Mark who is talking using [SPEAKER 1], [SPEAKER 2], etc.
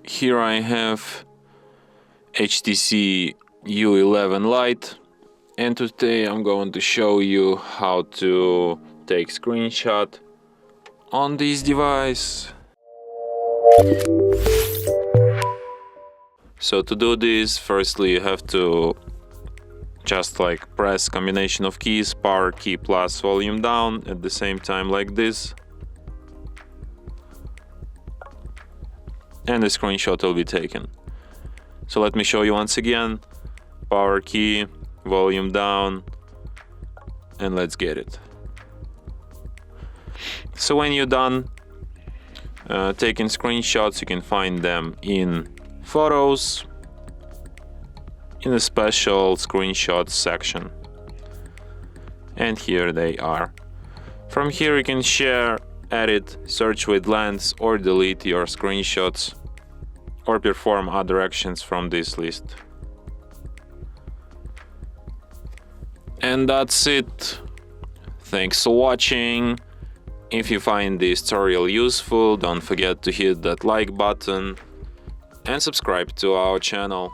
[SPEAKER 1] Here I have HTC U11 Life, and today I'm going to show you how to take screenshot on this device. So to do this, firstly you have to just press combination of keys, power key plus volume down at the same time like this, and the screenshot will be taken. So let me show you once again. Power key, volume down, and let's get it. So when you're done taking screenshots, you can find them in Photos, in the special screenshots section. And here they are. From here you can share, edit, search with lens, or delete your screenshots, or perform other actions from this list. And that's it. Thanks for watching. If you find this tutorial useful, don't forget to hit that like button and subscribe to our channel.